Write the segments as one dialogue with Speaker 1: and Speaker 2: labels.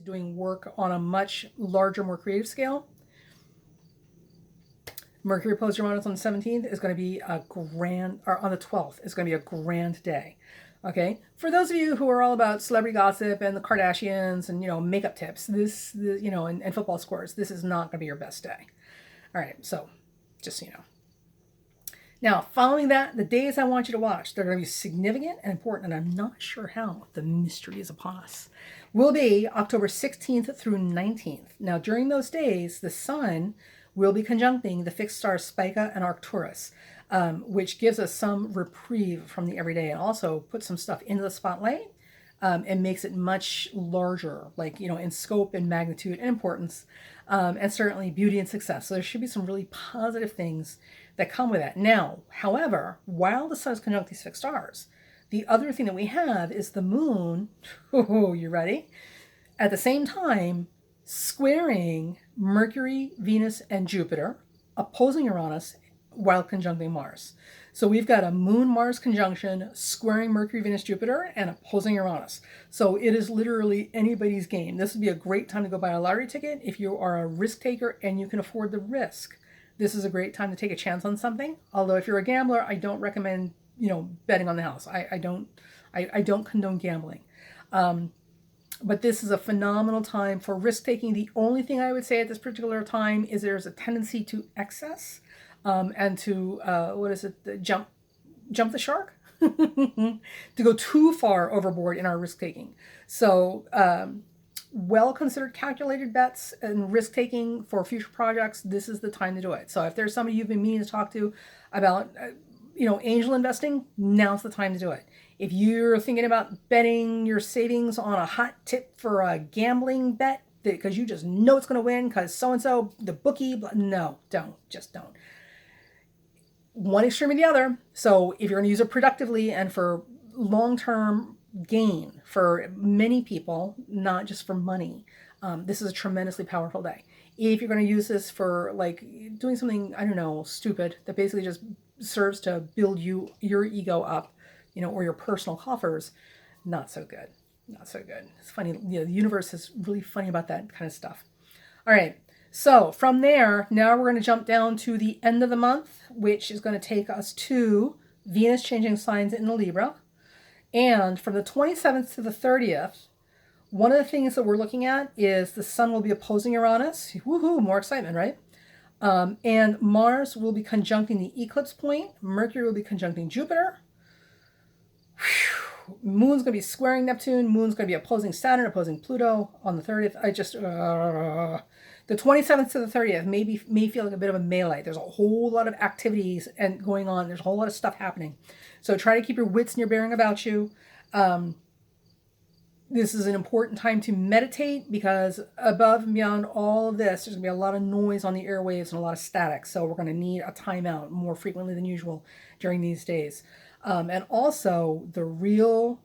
Speaker 1: doing work on a much larger, more creative scale. Mercury opposed Uranus on the 17th is going to be a grand, or on the 12th is going to be a grand day. Okay, for those of you who are all about celebrity gossip and the Kardashians and makeup tips, and football scores, this is not going to be your best day. All right, so just so you know. Now, following that, the days I want you to watch, they're going to be significant and important, and I'm not sure how. The mystery is upon us. Will be October 16th through 19th. Now, during those days, the sun will be conjuncting the fixed stars Spica and Arcturus, which gives us some reprieve from the everyday and also puts some stuff into the spotlight and makes it much larger, in scope and magnitude and importance, and certainly beauty and success. So there should be some really positive things that come with that. Now, however, while the sun is conjunct these fixed stars, the other thing that we have is the moon, oh, you ready? At the same time, squaring Mercury, Venus, and Jupiter, opposing Uranus while conjuncting Mars. So we've got a Moon-Mars conjunction squaring Mercury, Venus, Jupiter, and opposing Uranus. So it is literally anybody's game. This would be a great time to go buy a lottery ticket if you are a risk taker and you can afford the risk. This is a great time to take a chance on something. Although if you're a gambler, I don't recommend, betting on the house. I don't condone gambling. But this is a phenomenal time for risk taking. The only thing I would say at this particular time is there's a tendency to excess and to jump the shark, to go too far overboard in our risk taking. So well considered calculated bets and risk taking for future projects, this is the time to do it. So if there's somebody you've been meaning to talk to about angel investing, now's the time to do it. If you're thinking about betting your savings on a hot tip for a gambling bet because you just know it's going to win because so-and-so, the bookie, no, just don't. One extreme or the other. So if you're going to use it productively and for long-term gain for many people, not just for money, this is a tremendously powerful day. If you're going to use this for doing something, I don't know, stupid that basically just serves to build your ego up, or your personal coffers, not so good. Not so good. It's funny, the universe is really funny about that kind of stuff. All right. So from there, now we're going to jump down to the end of the month, which is going to take us to Venus changing signs into Libra. And from the 27th to the 30th, one of the things that we're looking at is the sun will be opposing Uranus. Woohoo, more excitement, right? And Mars will be conjuncting the eclipse point. Mercury will be conjuncting Jupiter. Moon's going to be squaring Neptune. Moon's going to be opposing Saturn, opposing Pluto on the 30th. The 27th to the 30th may feel like a bit of a melee. There's a whole lot of activities and going on. There's a whole lot of stuff happening. So try to keep your wits and your bearing about you. This is an important time to meditate because above and beyond all of this, there's going to be a lot of noise on the airwaves and a lot of static. So we're going to need a timeout more frequently than usual during these days. And also the real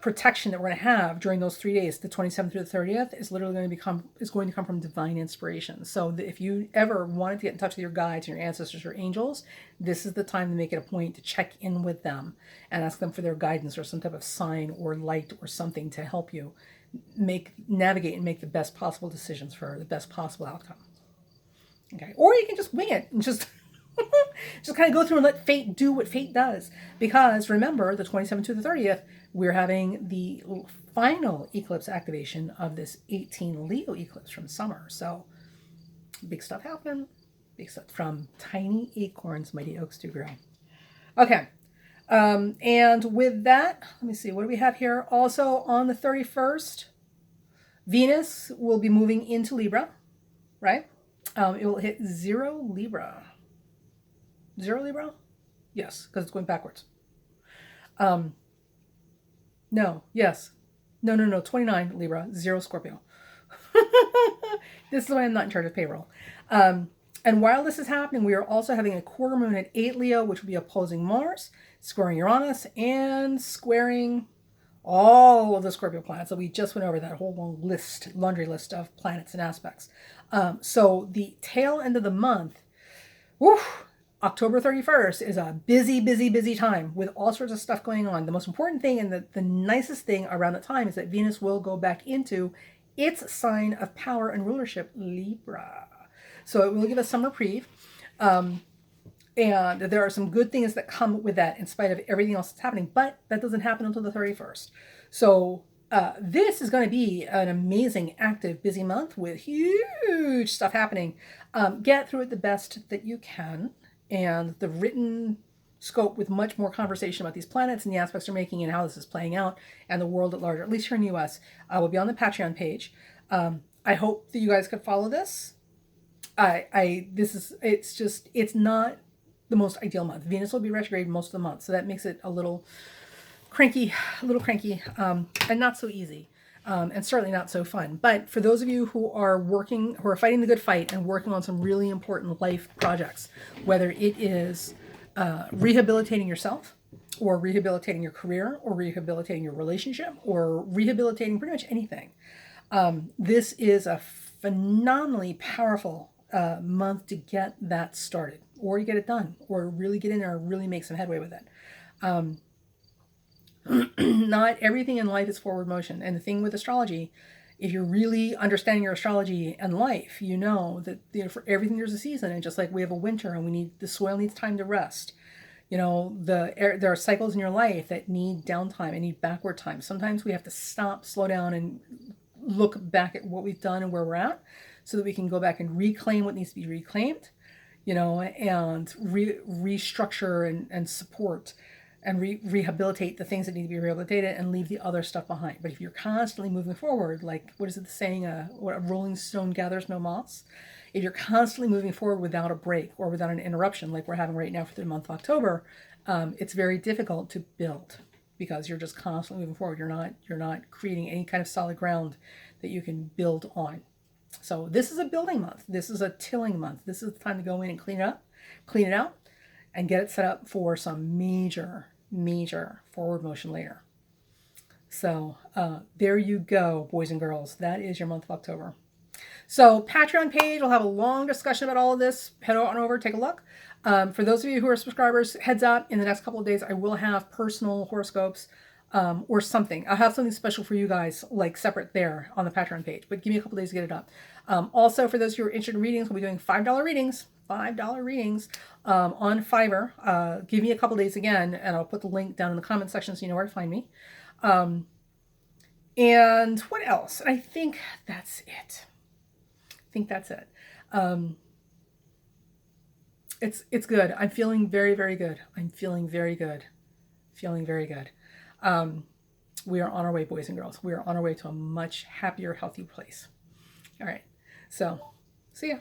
Speaker 1: protection that we're going to have during those 3 days, the 27th through the 30th, is literally going to come from divine inspiration. So if you ever wanted to get in touch with your guides, your ancestors, or angels, this is the time to make it a point to check in with them and ask them for their guidance or some type of sign or light or something to help you navigate and make the best possible decisions for the best possible outcome. Okay, or you can just wing it and just kind of go through and let fate do what fate does. Because remember, the 27th to the 30th, we're having the final eclipse activation of this 18 Leo eclipse from summer. So big stuff happening. Big stuff. From tiny acorns, mighty oaks do grow. Okay. And with that, let me see, what do we have here? Also on the 31st, Venus will be moving into Libra, right? It will hit 0 Libra. 0 Libra? Yes, because it's going backwards. No, yes. No, 29 Libra, 0 Scorpio. This is why I'm not in charge of payroll. And while this is happening, we are also having a quarter moon at 8 Leo, which will be opposing Mars, squaring Uranus, and squaring all of the Scorpio planets. So we just went over that whole long laundry list of planets and aspects. So the tail end of the month, October 31st is a busy time with all sorts of stuff going on. The most important thing and the nicest thing around that time is that Venus will go back into its sign of power and rulership, Libra. So it will give us some reprieve. And there are some good things that come with that in spite of everything else that's happening. But that doesn't happen until the 31st. So this is going to be an amazing, active, busy month with huge stuff happening. Get through it the best that you can. And the written scope with much more conversation about these planets and the aspects they're making and how this is playing out and the world at large, or at least here in the US, will be on the Patreon page. I hope that you guys could follow this. It's not the most ideal month. Venus will be retrograde most of the month, so that makes it a little cranky, and not so easy, and certainly not so fun. But for those of you who are fighting the good fight and working on some really important life projects, whether it is rehabilitating yourself, or rehabilitating your career, or rehabilitating your relationship, or rehabilitating pretty much anything, this is a phenomenally powerful month to get that started, or get it done, or really get in there and really make some headway with it. Not everything in life is forward motion. And the thing with astrology, if you're really understanding your astrology and life, you know that for everything there's a season. And just like we have a winter and the soil needs time to rest. There are cycles in your life that need downtime and need backward time. Sometimes we have to stop, slow down, and look back at what we've done and where we're at, so that we can go back and reclaim what needs to be reclaimed, and restructure and support and rehabilitate the things that need to be rehabilitated and leave the other stuff behind. But if you're constantly moving forward, like, what is it, the saying, a rolling stone gathers no moss? If you're constantly moving forward without a break or without an interruption, like we're having right now for the month of October, it's very difficult to build, because you're just constantly moving forward. You're not creating any kind of solid ground that you can build on. So this is a building month. This is a tilling month. This is the time to go in and clean it out, and get it set up for some major forward motion later. So there you go, boys and girls. That is your month of October. So Patreon page, we'll have a long discussion about all of this. Head on over, take a look. For those of you who are subscribers, heads up, in the next couple of days, I will have personal horoscopes or something. I'll have something special for you guys, like separate there on the Patreon page, but give me a couple days to get it up. Also, for those who are interested in readings, we'll be doing $5 readings. $5 readings on Fiverr. Give me a couple days again, and I'll put the link down in the comment section so you know where to find me. And what else? I think that's it. It's good. I'm feeling very, very good. Feeling very good. We are on our way, boys and girls. We are on our way to a much happier, healthy place. All right. So, see ya.